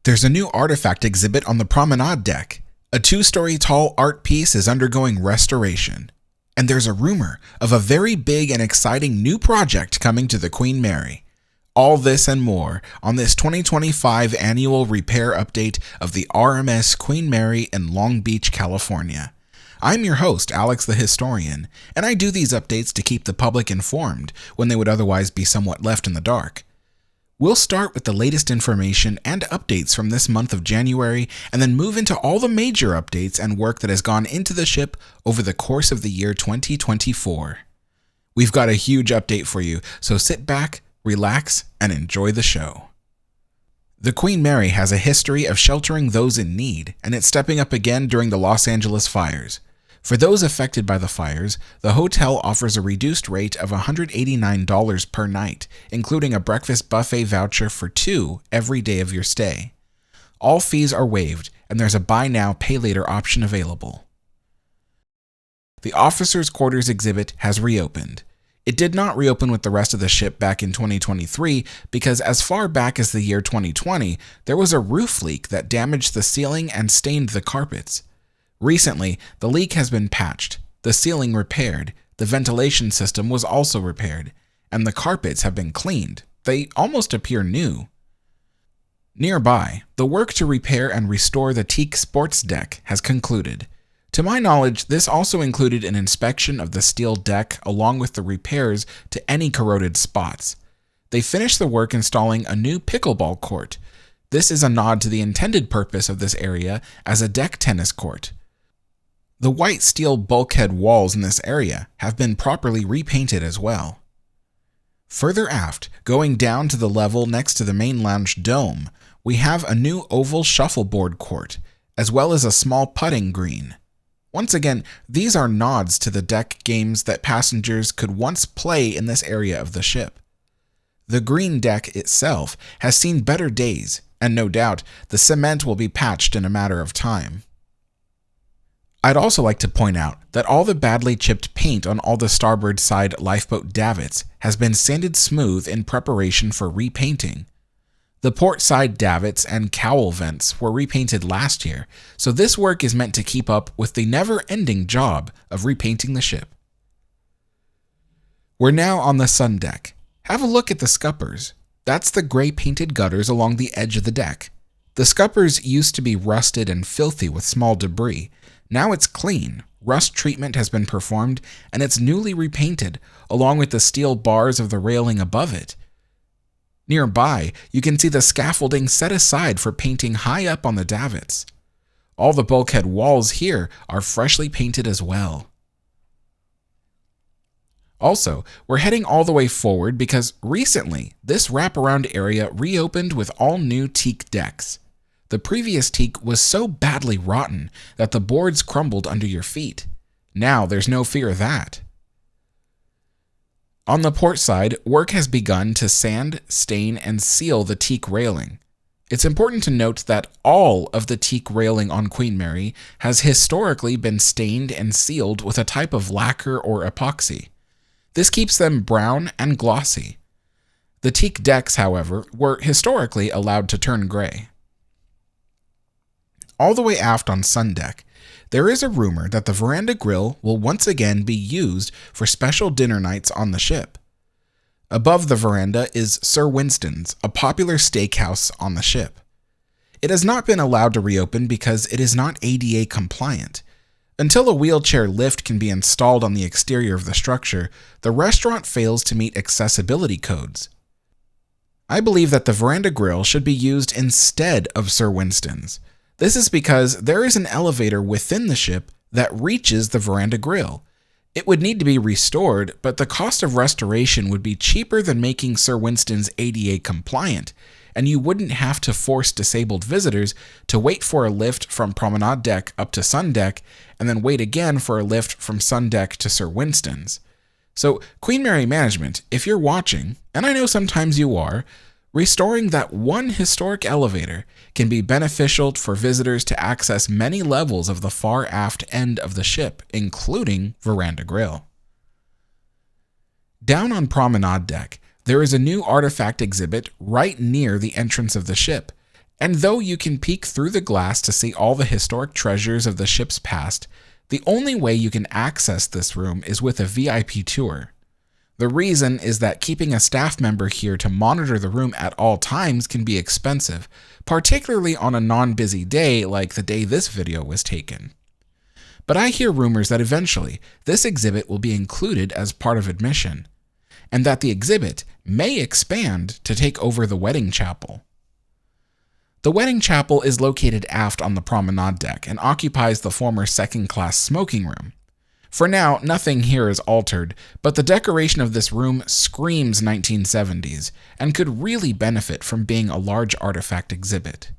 There's a new artifact exhibit on the promenade deck. A 2-story tall art piece is undergoing restoration. And there's a rumor of a very big and exciting new project coming to the Queen Mary. All this and more on this 2025 annual repair update of the RMS Queen Mary in Long Beach, California. I'm your host, Alex the Historian, and I do these updates to keep the public informed when they would otherwise be somewhat left in the dark. We'll start with the latest information and updates from this month of January, and then move into all the major updates and work that has gone into the ship over the course of the year 2024. We've got a huge update for you, so sit back, relax, and enjoy the show. The Queen Mary has a history of sheltering those in need, and it's stepping up again during the Los Angeles fires. For those affected by the fires, the hotel offers a reduced rate of $189 per night, including a breakfast buffet voucher for 2 every day of your stay. All fees are waived, and there's a buy now, pay later option available. The Officers' Quarters exhibit has reopened. It did not reopen with the rest of the ship back in 2023 because as far back as the year 2020, there was a roof leak that damaged the ceiling and stained the carpets. Recently, the leak has been patched, the ceiling repaired, the ventilation system was also repaired, and the carpets have been cleaned. They almost appear new. Nearby, the work to repair and restore the teak sports deck has concluded. To my knowledge, this also included an inspection of the steel deck along with the repairs to any corroded spots. They finished the work installing a new pickleball court. This is a nod to the intended purpose of this area as a deck tennis court. The white steel bulkhead walls in this area have been properly repainted as well. Further aft, going down to the level next to the main lounge dome, we have a new oval shuffleboard court, as well as a small putting green. Once again, these are nods to the deck games that passengers could once play in this area of the ship. The green deck itself has seen better days, and no doubt the cement will be patched in a matter of time. I'd also like to point out that all the badly chipped paint on all the starboard side lifeboat davits has been sanded smooth in preparation for repainting. The port side davits and cowl vents were repainted last year, so this work is meant to keep up with the never-ending job of repainting the ship. We're now on the sun deck. Have a look at the scuppers. That's the gray painted gutters along the edge of the deck. The scuppers used to be rusted and filthy with small debris. Now it's clean, rust treatment has been performed, and it's newly repainted, along with the steel bars of the railing above it. Nearby, you can see the scaffolding set aside for painting high up on the davits. All the bulkhead walls here are freshly painted as well. Also, we're heading all the way forward because recently, this wraparound area reopened with all new teak decks. The previous teak was so badly rotten that the boards crumbled under your feet. Now there's no fear of that. On the port side, work has begun to sand, stain, and seal the teak railing. It's important to note that all of the teak railing on Queen Mary has historically been stained and sealed with a type of lacquer or epoxy. This keeps them brown and glossy. The teak decks, however, were historically allowed to turn gray. All the way aft on sun deck, there is a rumor that the veranda grill will once again be used for special dinner nights on the ship. Above the veranda is Sir Winston's, a popular steakhouse on the ship. It has not been allowed to reopen because it is not ADA compliant. Until a wheelchair lift can be installed on the exterior of the structure, the restaurant fails to meet accessibility codes. I believe that the veranda grill should be used instead of Sir Winston's. This is because there is an elevator within the ship that reaches the veranda grill. It would need to be restored, but the cost of restoration would be cheaper than making Sir Winston's ADA compliant, and you wouldn't have to force disabled visitors to wait for a lift from promenade deck up to sun deck, and then wait again for a lift from sun deck to Sir Winston's. So, Queen Mary Management, if you're watching, and I know sometimes you are, restoring that one historic elevator can be beneficial for visitors to access many levels of the far aft end of the ship, including veranda grill. Down on promenade deck, there is a new artifact exhibit right near the entrance of the ship, And though you can peek through the glass to see all the historic treasures of the ship's past, the only way you can access this room is with a VIP tour. The reason is that keeping a staff member here to monitor the room at all times can be expensive, particularly on a non-busy day like the day this video was taken. But I hear rumors that eventually this exhibit will be included as part of admission, and that the exhibit may expand to take over the wedding chapel. The wedding chapel is located aft on the promenade deck and occupies the former second-class smoking room. For now, nothing here is altered, but the decoration of this room screams 1970s and could really benefit from being a large artifact exhibit.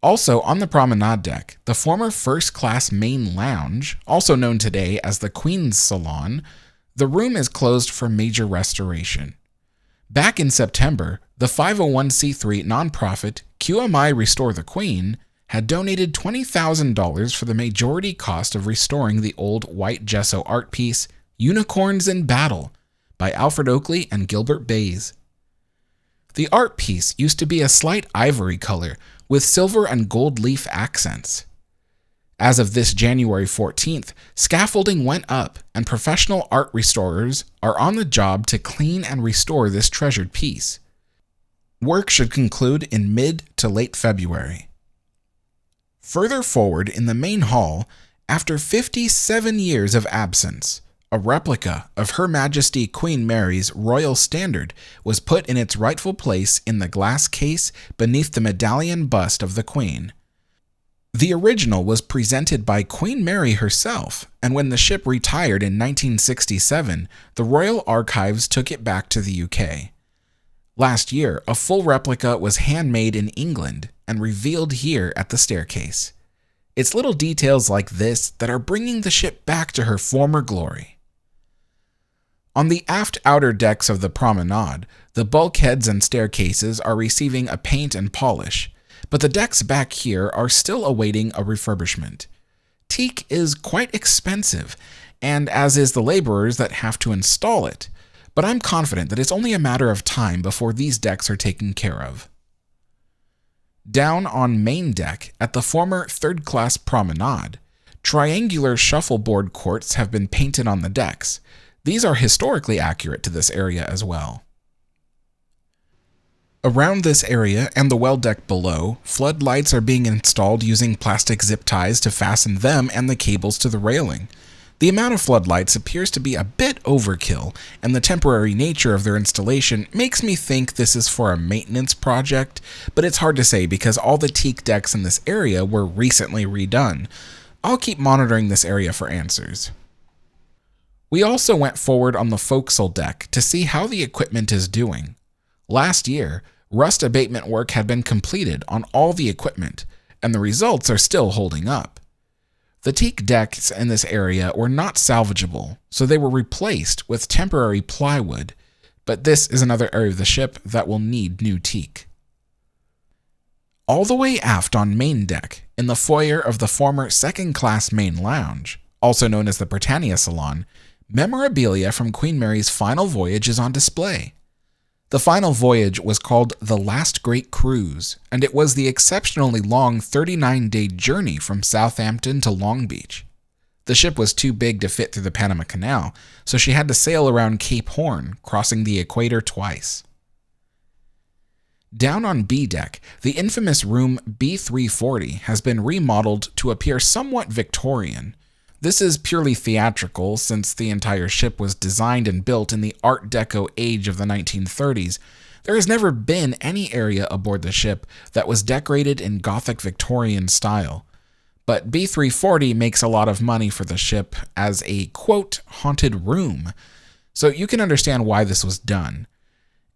Also on the promenade deck, the former first-class main lounge, also known today as the Queen's Salon, the room is closed for major restoration. Back in September, the 501c3 nonprofit QMI Restore the Queen had donated $20,000 for the majority cost of restoring the old white gesso art piece Unicorns in Battle by Alfred Oakley and Gilbert Bays. The art piece used to be a slight ivory color with silver and gold leaf accents. As of this January 14th, scaffolding went up and professional art restorers are on the job to clean and restore this treasured piece. Work should conclude in mid to late February. Further forward in the main hall, after 57 years of absence, a replica of Her Majesty Queen Mary's royal standard was put in its rightful place in the glass case beneath the medallion bust of the Queen. The original was presented by Queen Mary herself, and when the ship retired in 1967, the Royal Archives took it back to the UK. Last year, a full replica was handmade in England and revealed here at the staircase. It's little details like this that are bringing the ship back to her former glory. On the aft outer decks of the promenade, the bulkheads and staircases are receiving a paint and polish, but the decks back here are still awaiting a refurbishment. Teak is quite expensive, and as is the laborers that have to install it, but I'm confident that it's only a matter of time before these decks are taken care of. Down on main deck at the former third-class promenade, triangular shuffleboard courts have been painted on the decks. These are historically accurate to this area as well. Around this area and the well deck below, floodlights are being installed using plastic zip ties to fasten them and the cables to the railing. The amount of floodlights appears to be a bit overkill, and the temporary nature of their installation makes me think this is for a maintenance project, but it's hard to say because all the teak decks in this area were recently redone. I'll keep monitoring this area for answers. We also went forward on the forecastle deck to see how the equipment is doing. Last year, rust abatement work had been completed on all the equipment, and the results are still holding up. The teak decks in this area were not salvageable, so they were replaced with temporary plywood, but this is another area of the ship that will need new teak. All the way aft on main deck, in the foyer of the former second-class main lounge, also known as the Britannia Salon, memorabilia from Queen Mary's final voyage is on display. The final voyage was called The Last Great Cruise, and it was the exceptionally long 39-day journey from Southampton to Long Beach. The ship was too big to fit through the Panama Canal, so she had to sail around Cape Horn, crossing the equator twice. Down on B deck, the infamous room B340 has been remodeled to appear somewhat Victorian. This is purely theatrical since the entire ship was designed and built in the Art Deco age of the 1930s. There has never been any area aboard the ship that was decorated in Gothic Victorian style. But B340 makes a lot of money for the ship as a, quote, haunted room. So you can understand why this was done.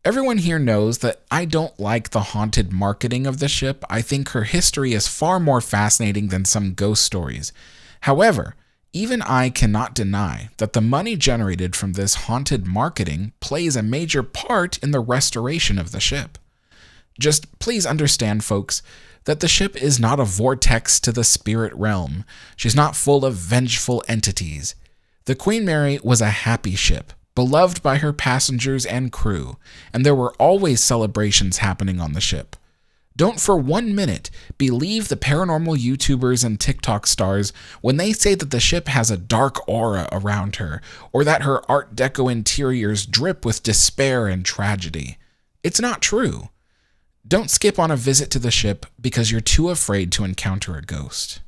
Everyone here knows that I don't like the haunted marketing of the ship. I think her history is far more fascinating than some ghost stories. However, even I cannot deny that the money generated from this haunted marketing plays a major part in the restoration of the ship. Just please understand, folks, that the ship is not a vortex to the spirit realm. She's not full of vengeful entities. The Queen Mary was a happy ship, beloved by her passengers and crew, and there were always celebrations happening on the ship. Don't for 1 minute believe the paranormal YouTubers and TikTok stars when they say that the ship has a dark aura around her, or that her Art Deco interiors drip with despair and tragedy. It's not true. Don't skip on a visit to the ship because you're too afraid to encounter a ghost.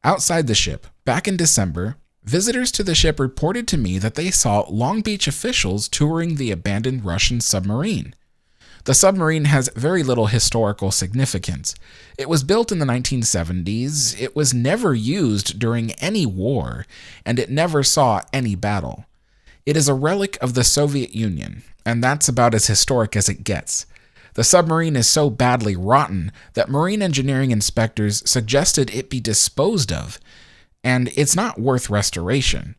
Outside the ship, back in December, visitors to the ship reported to me that they saw Long Beach officials touring the abandoned Russian submarine. The submarine has very little historical significance. It was built in the 1970s, it was never used during any war, and it never saw any battle. It is a relic of the Soviet Union, and that's about as historic as it gets. The submarine is so badly rotten that marine engineering inspectors suggested it be disposed of, and it's not worth restoration.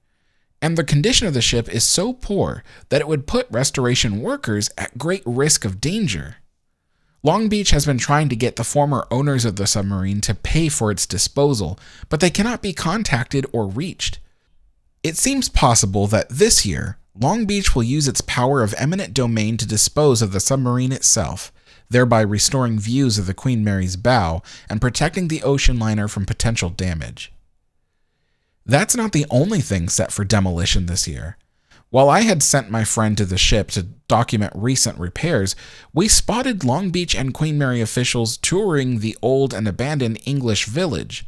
And the condition of the ship is so poor that it would put restoration workers at great risk of danger. Long Beach has been trying to get the former owners of the submarine to pay for its disposal, but they cannot be contacted or reached. It seems possible that this year, Long Beach will use its power of eminent domain to dispose of the submarine itself, thereby restoring views of the Queen Mary's bow and protecting the ocean liner from potential damage. That's not the only thing set for demolition this year. While I had sent my friend to the ship to document recent repairs, we spotted Long Beach and Queen Mary officials touring the old and abandoned English village.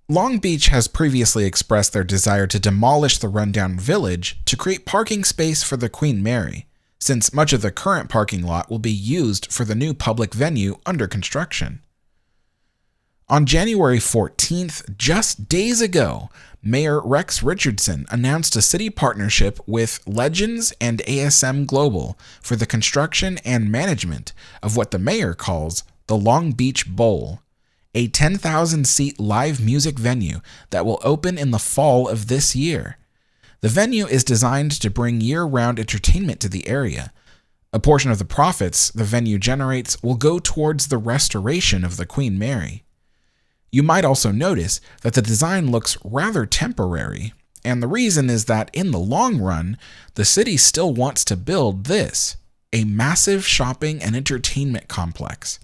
Long Beach has previously expressed their desire to demolish the rundown village to create parking space for the Queen Mary, since much of the current parking lot will be used for the new public venue under construction. On January 14th, just days ago, Mayor Rex Richardson announced a city partnership with Legends and ASM Global for the construction and management of what the mayor calls the Long Beach Bowl, a 10,000-seat live music venue that will open in the fall of this year. The venue is designed to bring year-round entertainment to the area. A portion of the profits the venue generates will go towards the restoration of the Queen Mary. You might also notice that the design looks rather temporary, and the reason is that in the long run, the city still wants to build this, a massive shopping and entertainment complex.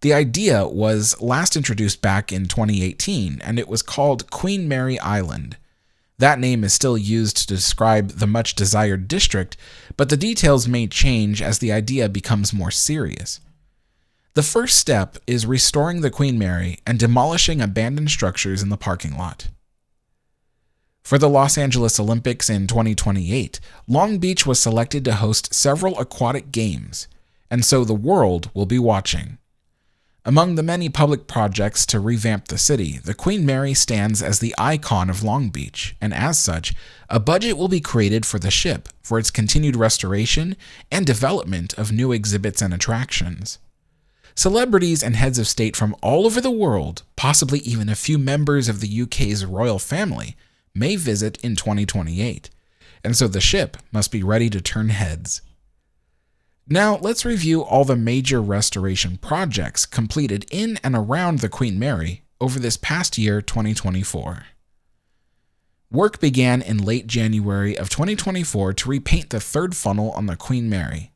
The idea was last introduced back in 2018, and it was called Queen Mary Island. That name is still used to describe the much-desired district, but the details may change as the idea becomes more serious. The first step is restoring the Queen Mary and demolishing abandoned structures in the parking lot. For the Los Angeles Olympics in 2028, Long Beach was selected to host several aquatic games, and so the world will be watching. Among the many public projects to revamp the city, the Queen Mary stands as the icon of Long Beach, and as such, a budget will be created for the ship for its continued restoration and development of new exhibits and attractions. Celebrities and heads of state from all over the world, possibly even a few members of the UK's royal family, may visit in 2028, and so the ship must be ready to turn heads. Now, let's review all the major restoration projects completed in and around the Queen Mary over this past year, 2024. Work began in late January of 2024 to repaint the third funnel on the Queen Mary.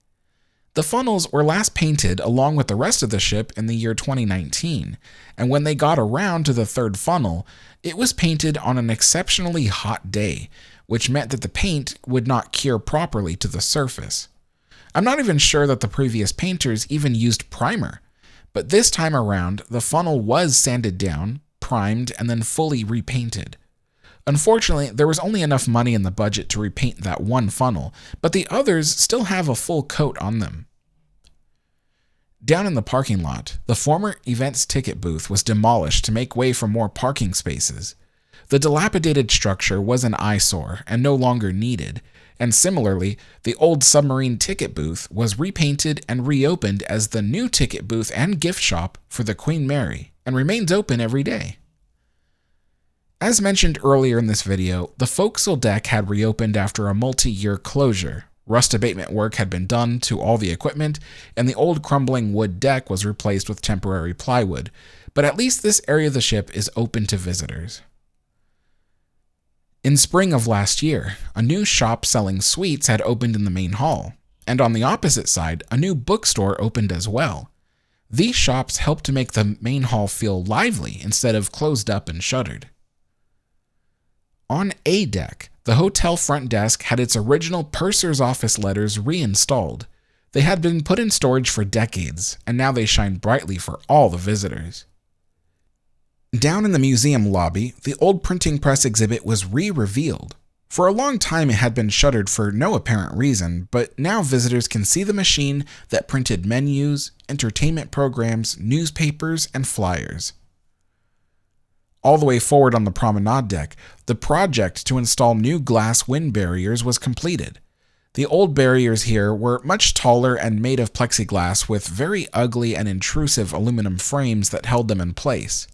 The funnels were last painted along with the rest of the ship in the year 2019, and when they got around to the third funnel, it was painted on an exceptionally hot day, which meant that the paint would not cure properly to the surface. I'm not even sure that the previous painters even used primer, but this time around, the funnel was sanded down, primed, and then fully repainted. Unfortunately, there was only enough money in the budget to repaint that one funnel, but the others still have a full coat on them. Down in the parking lot, the former events ticket booth was demolished to make way for more parking spaces. The dilapidated structure was an eyesore and no longer needed, and similarly, the old submarine ticket booth was repainted and reopened as the new ticket booth and gift shop for the Queen Mary, and remains open every day. As mentioned earlier in this video, the forecastle deck had reopened after a multi-year closure. Rust abatement work had been done to all the equipment, and the old crumbling wood deck was replaced with temporary plywood, but at least this area of the ship is open to visitors. In spring of last year, a new shop selling sweets had opened in the main hall, and on the opposite side, a new bookstore opened as well. These shops helped to make the main hall feel lively instead of closed up and shuttered. On A deck, the hotel front desk had its original purser's office letters reinstalled. They had been put in storage for decades, and now they shine brightly for all the visitors. Down in the museum lobby, the old printing press exhibit was re-revealed. For a long time it had been shuttered for no apparent reason, but now visitors can see the machine that printed menus, entertainment programs, newspapers, and flyers. All the way forward on the promenade deck, the project to install new glass wind barriers was completed. The old barriers here were much taller and made of plexiglass with very ugly and intrusive aluminum frames that held them in place.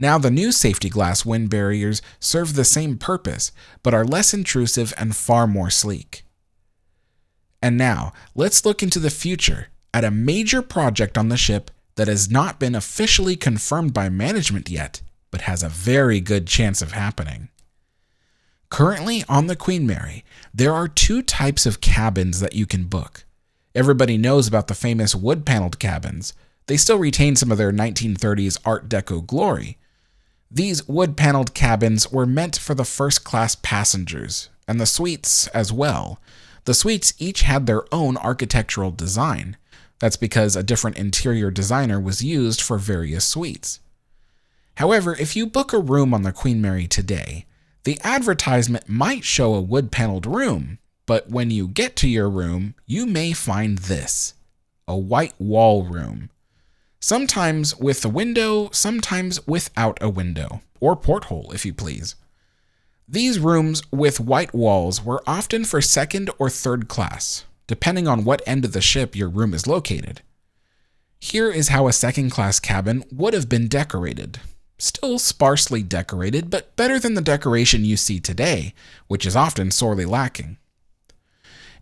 Now the new safety glass wind barriers serve the same purpose, but are less intrusive and far more sleek. And now, let's look into the future at a major project on the ship that has not been officially confirmed by management yet, but has a very good chance of happening. Currently on the Queen Mary, there are two types of cabins that you can book. Everybody knows about the famous wood-paneled cabins. They still retain some of their 1930s Art Deco glory. These wood-paneled cabins were meant for the first-class passengers, and the suites as well. The suites each had their own architectural design. That's because a different interior designer was used for various suites. However, if you book a room on the Queen Mary today, the advertisement might show a wood-paneled room, but when you get to your room, you may find this: a white wall room. Sometimes with a window, sometimes without a window, or porthole if you please. These rooms with white walls were often for second or third class, depending on what end of the ship your room is located. Here is how a second-class cabin would have been decorated. Still sparsely decorated, but better than the decoration you see today, which is often sorely lacking.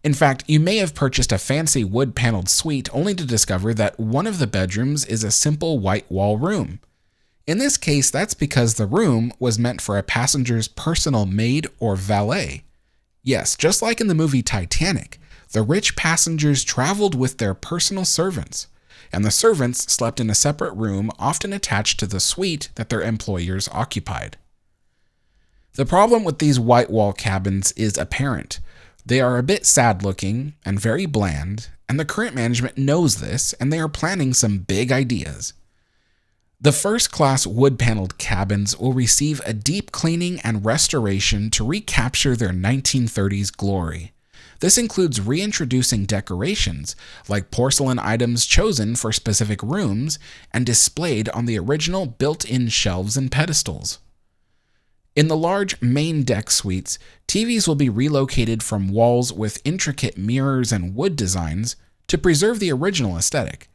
In fact, you may have purchased a fancy wood-paneled suite only to discover that one of the bedrooms is a simple white wall room. In this case, that's because the room was meant for a passenger's personal maid or valet. Yes, just like in the movie Titanic, the rich passengers traveled with their personal servants, and the servants slept in a separate room often attached to the suite that their employers occupied. The problem with these white wall cabins is apparent. They are a bit sad looking and very bland, and the current management knows this, and they are planning some big ideas. The first-class wood-paneled cabins will receive a deep cleaning and restoration to recapture their 1930s glory. This includes reintroducing decorations, like porcelain items chosen for specific rooms and displayed on the original built-in shelves and pedestals. In the large main deck suites, TVs will be relocated from walls with intricate mirrors and wood designs to preserve the original aesthetic.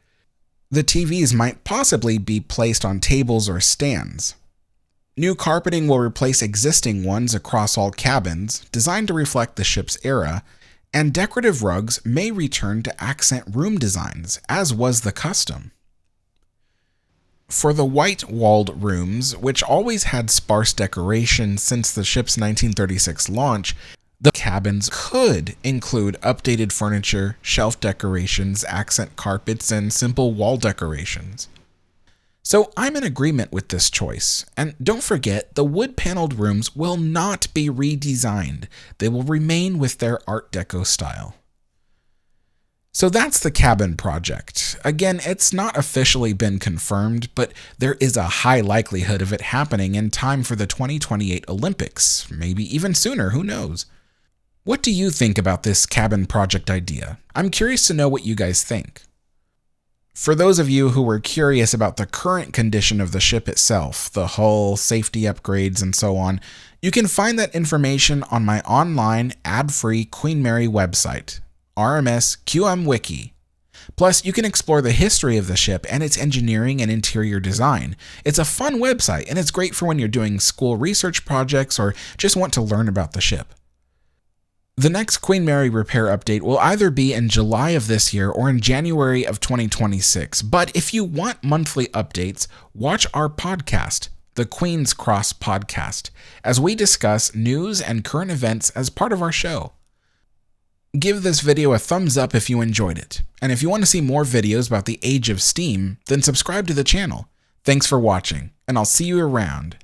The TVs might possibly be placed on tables or stands. New carpeting will replace existing ones across all cabins, designed to reflect the ship's era, and decorative rugs may return to accent room designs, as was the custom. For the white-walled rooms, which always had sparse decoration since the ship's 1936 launch, the cabins could include updated furniture, shelf decorations, accent carpets, and simple wall decorations. So I'm in agreement with this choice, and don't forget, the wood-paneled rooms will not be redesigned. They will remain with their Art Deco style. So that's the cabin project. Again, it's not officially been confirmed, but there is a high likelihood of it happening in time for the 2028 Olympics, maybe even sooner, who knows. What do you think about this cabin project idea? I'm curious to know what you guys think. For those of you who were curious about the current condition of the ship itself, the hull, safety upgrades, and so on, you can find that information on my online, ad-free Queen Mary website, rmsQMwiki. Plus, you can explore the history of the ship and its engineering and interior design. It's a fun website, and it's great for when you're doing school research projects or just want to learn about the ship. The next Queen Mary repair update will either be in July of this year or in January of 2026, but if you want monthly updates, watch our podcast, the Queen's Cross Podcast, as we discuss news and current events as part of our show. Give this video a thumbs up if you enjoyed it, and if you want to see more videos about the age of Steam, then subscribe to the channel. Thanks for watching, and I'll see you around.